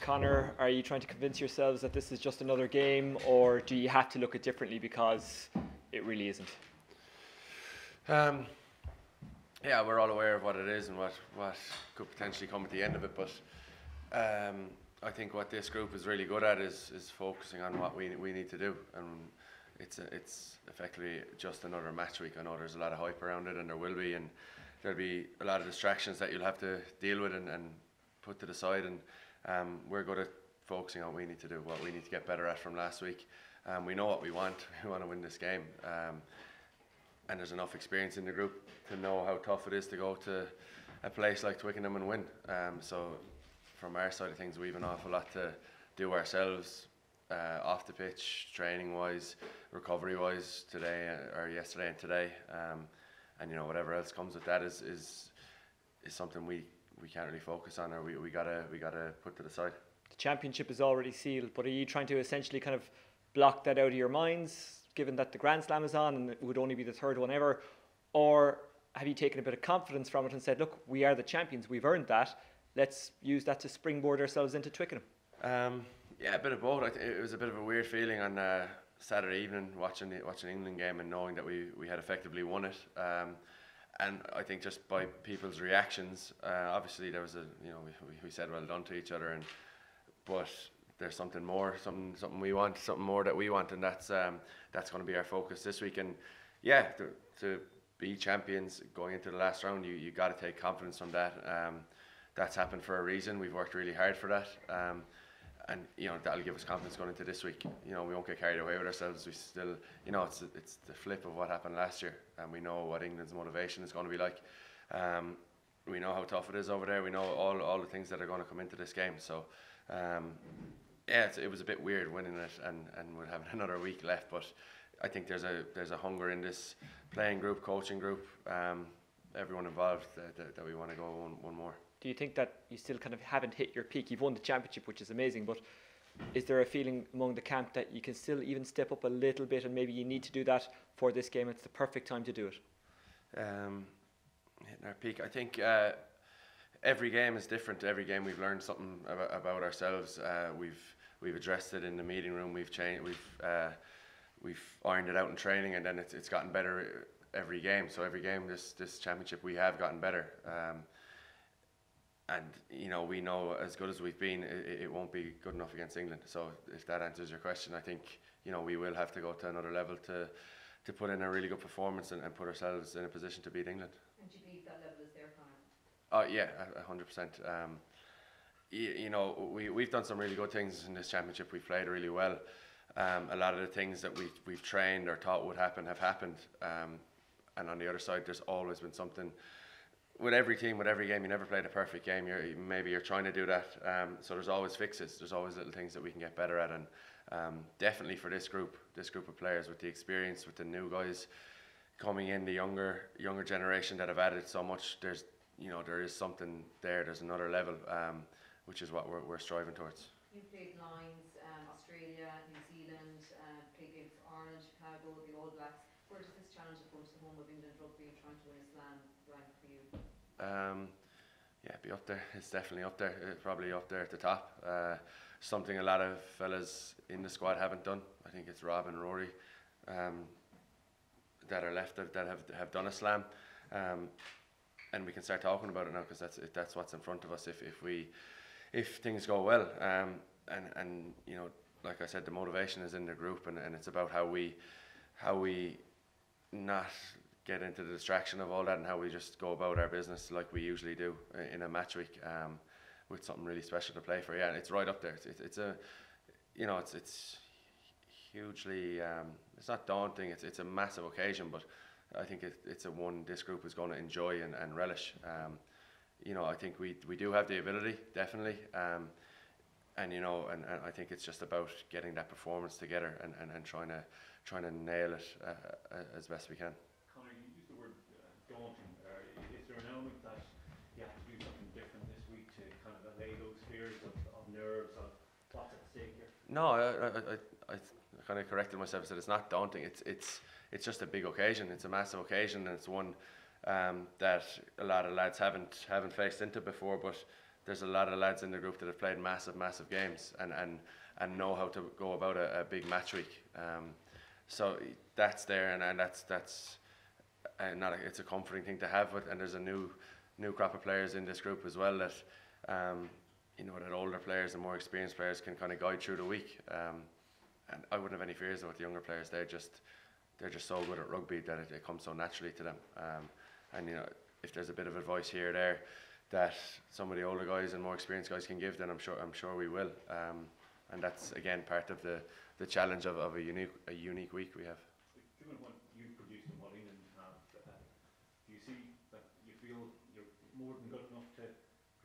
Conor, are you trying to convince yourselves that this is just another game, or do you have to look at it differently because it really isn't? Yeah, we're all aware of what it is and what could potentially come at the end of it, but I think what this group is really good at is focusing on what we need to do, and it's effectively just another match week. I know there's a lot of hype around it, and there will be, and there'll be a lot of distractions that you'll have to deal with and put to the side, and we're good at focusing on what we need to do, what we need to get better at from last week. We know what we want. We want to win this game, and there's enough experience in the group to know how tough it is to go to a place like Twickenham and win. So from our side of things, we have an awful lot to do ourselves, off the pitch, training wise, recovery wise, today or yesterday and today, and you know, whatever else comes with that is something we can't really focus on, or we gotta put to the side. The championship is already sealed, but are you trying to essentially kind of block that out of your minds, given that the Grand Slam is on and it would only be the third one ever? Or have you taken a bit of confidence from it and said, look, we are the champions, we've earned that, let's use that to springboard ourselves into Twickenham? Yeah, a bit of both. It was a bit of a weird feeling on Saturday evening watching the England game and knowing that we had effectively won it. And I think just by people's reactions, obviously there was we said well done to each other, but there's something more, something we want, something more that we want, and that's going to be our focus this week. And yeah, to be champions going into the last round, you got to take confidence from that. That's happened for a reason. We've worked really hard for that, and you know, that'll give us confidence going into this week. You know, we won't get carried away with ourselves. We still, you know, it's the flip of what happened last year, and we know what England's motivation is going to be like. We know how tough it is over there. We know all the things that are going to come into this game. So yeah, it was a bit weird winning it, and we'll have another week left. But I think there's a hunger in this playing group, coaching group, everyone involved that we want to go one more. Do you think that you still kind of haven't hit your peak? You've won the championship, which is amazing, but is there a feeling among the camp that you can still even step up a little bit, and maybe you need to do that for this game? It's the perfect time to do it. Hitting our peak, I think every game is different. Every game we've learned something about ourselves. We've addressed it in the meeting room. We've changed. We've ironed it out in training, and then it's gotten better every game. So every game this championship we have gotten better. And you know, we know as good as we've been, it won't be good enough against England. So if that answers your question, I think, you know, we will have to go to another level to put in a really good performance and put ourselves in a position to beat England. And do you believe that level is there, Conor? Oh yeah, 100%. You know, we've done some really good things in this championship. We've played really well. A lot of the things that we've trained or thought would happen have happened. And on the other side, there's always been something. With every team, with every game, you never played a perfect game. Maybe you're trying to do that. So there's always fixes. There's always little things that we can get better at. And definitely for this group of players, with the experience, with the new guys coming in, the younger generation that have added so much, there is something there. There's another level, which is what we're striving towards. You played Lions, Australia, New Zealand, played games for Ireland, Chicago, the All Blacks. Where does this challenge of going to the home of England rugby, trying to win a slam, rank for you? Yeah, be up there. It's definitely up there. Probably up there at the top. Something a lot of fellas in the squad haven't done. I think it's Rob and Rory that are left that have done a slam, and we can start talking about it now, because that's what's in front of us if things go well. And you know, like I said, the motivation is in the group, and it's about how we not get into the distraction of all that, and how we just go about our business like we usually do in a match week, with something really special to play for. Yeah, and it's right up there. It's a, you know, it's hugely, it's not daunting. It's a massive occasion, but I think it's a one this group is going to enjoy and relish. You know, I think we do have the ability, definitely, and you know, and I think it's just about getting that performance together and trying to nail it as best we can. Conor, you used the word daunting. Is there an element that you have to do something different this week to kind of allay those fears of nerves, of what's at stake here? No, I kind of corrected myself and said it's not daunting. It's just a big occasion. It's a massive occasion, and it's one that a lot of lads haven't faced into before. But there's a lot of lads in the group that have played massive games and know how to go about a big match week. So that's there, and that's not it's a comforting thing to have. And there's a new crop of players in this group as well that that older players and more experienced players can kind of guide through the week. And I wouldn't have any fears about the younger players. They're just so good at rugby that it comes so naturally to them. And if there's a bit of advice here or there that some of the older guys and more experienced guys can give, then I'm sure we will. And that's again part of the challenge of a unique week we have. Given what you produced and what England have, do you see that you feel you're more than good enough to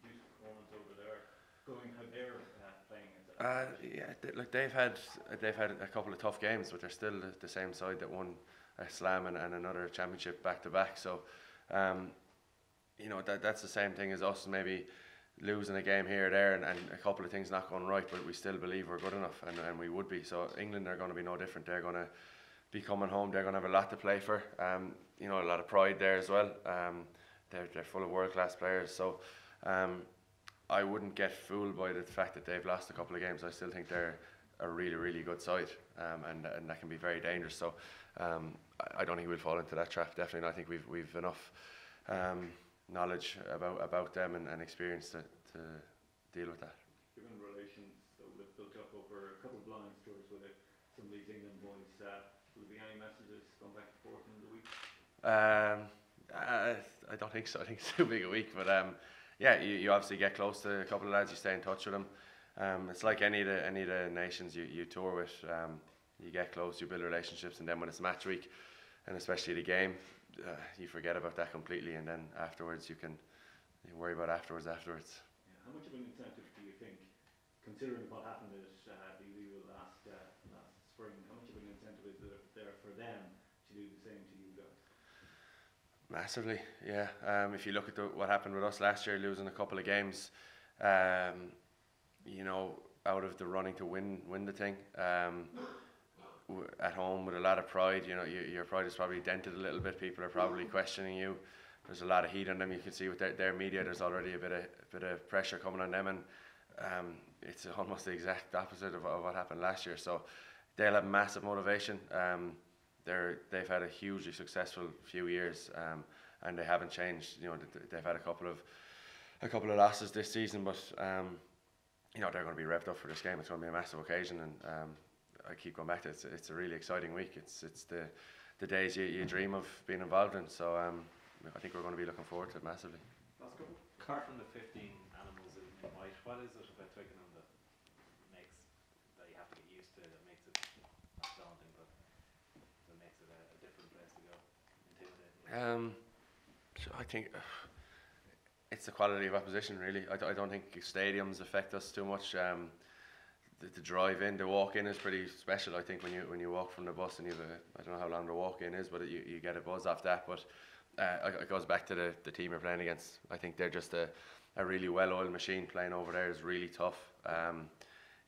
produce a performance over there, going how they're playing? They've had a couple of tough games, but they're still the same side that won a slam and another championship back to back. So, that's the same thing as us. Maybe losing a game here or there and a couple of things not going right, but we still believe we're good enough, and we would be. So England are going to be no different. They're going to be coming home. They're going to have a lot to play for. A lot of pride there as well. They're full of world-class players. So I wouldn't get fooled by the fact that they've lost a couple of games. I still think they're a really good side, and that can be very dangerous. So I don't think we'll fall into that trap. Definitely not. I think we've enough knowledge about them and experience to deal with that. Given relations that we've built up over a couple of blind tours with some of these England boys, will there be any messages going back and forth in the week? I don't think so. I think it's too big a week, but you obviously get close to a couple of lads. You stay in touch with them. It's like any of the nations you tour with. You get close, you build relationships, and then when it's match week, and especially the game, you forget about that completely, and then afterwards you worry about afterwards. Yeah. How much of an incentive do you think, considering what happened at the Youve last spring, how much of an incentive is there for them to do the same to you guys? Massively, yeah. If you look at what happened with us last year, losing a couple of games, out of the running to win the thing, at home with a lot of pride, your pride is probably dented a little bit. People are probably questioning you. There's a lot of heat on them. You can see with their media, there's already a bit of pressure coming on them, and it's almost the exact opposite of what happened last year. So they'll have massive motivation. They've had a hugely successful few years, and they haven't changed. They've had a couple of losses this season, but they're going to be revved up for this game. It's going to be a massive occasion, and I keep going back to it. It's a really exciting week. It's the days you dream of being involved in. So I think we're going to be looking forward to it massively. Last couple. Apart from the 15 animals in white, what is it about Twickenham that you have to get used to, that makes it not daunting, but that makes it a different place to go, intimidating? So I think it's the quality of opposition, really. I don't think stadiums affect us too much. The drive in, the walk in is pretty special. I think when you walk from the bus and I don't know how long the walk in is, but you get a buzz off that. But it goes back to the team you're playing against. I think they're just a really well-oiled machine. Playing over there is really tough.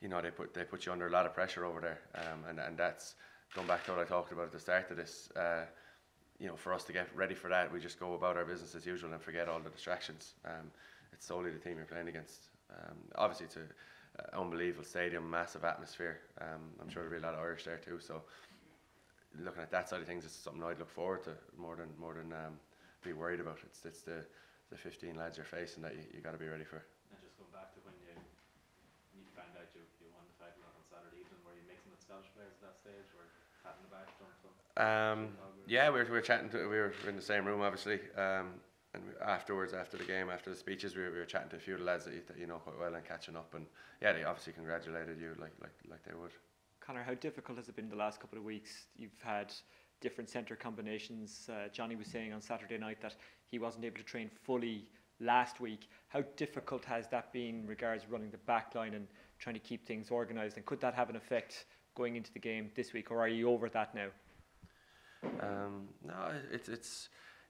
They put you under a lot of pressure over there, and that's going back to what I talked about at the start of this. For us to get ready for that, we just go about our business as usual and forget all the distractions. It's solely the team you're playing against. Obviously, it's an unbelievable stadium, massive atmosphere. I'm sure there'll be a lot of Irish there too. So, looking at that side of things, it's something I'd look forward to more than be worried about. It's the 15 lads you're facing that you got to be ready for. And just going back to when you found out you won the title on Saturday evening, were you mixing with Scottish players at that stage, or patting the back, Yeah, we were chatting. We were in the same room, obviously, and afterwards, after the game, after the speeches, we were chatting to a few of the lads that you know quite well and catching up. And yeah, they obviously congratulated you like they would. Conor, how difficult has it been the last couple of weeks? You've had different centre combinations. Johnny was saying on Saturday night that he wasn't able to train fully last week. How difficult has that been in regards running the backline and trying to keep things organised? And could that have an effect going into the game this week, or are you over that now? No,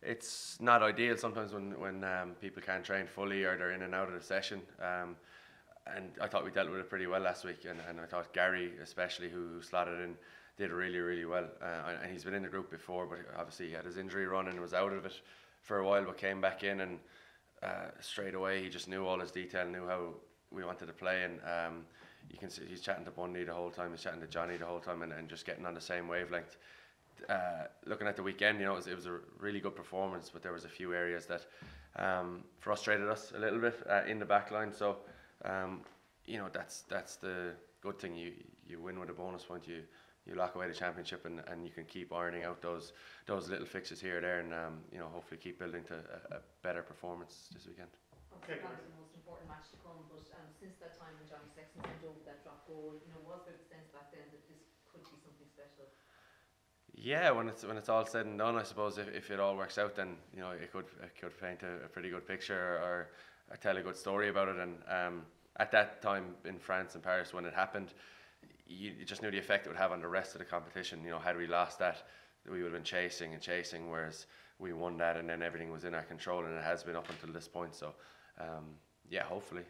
it's not ideal sometimes when people can't train fully or they're in and out of the session. And I thought we dealt with it pretty well last week, and I thought Gary, especially, who slotted in, did really well. And he's been in the group before, but obviously he had his injury run and was out of it for a while, but came back in, and straight away. He just knew all his detail, knew how we wanted to play, and you can see he's chatting to Bundy the whole time, he's chatting to Johnny the whole time, and just getting on the same wavelength. Looking at the weekend, it was a really good performance, but there was a few areas that frustrated us a little bit in the back line. So that's the good thing. You win with a bonus point, you lock away the championship, and you can keep ironing out those little fixes here or there, and hopefully keep building to a better performance this weekend. Obviously, that was the most important match to come, but since that time when Johnny Sexton sent over that drop goal, was there the sense back then that this could be something special? Yeah, when it's all said and done, I suppose if it all works out, then it could paint a pretty good picture, or tell a good story about it. And at that time in France and Paris when it happened, you just knew the effect it would have on the rest of the competition. Had we lost that, we would have been chasing and chasing, whereas we won that, and then everything was in our control, and it has been up until this point. So hopefully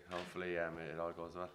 it all goes well.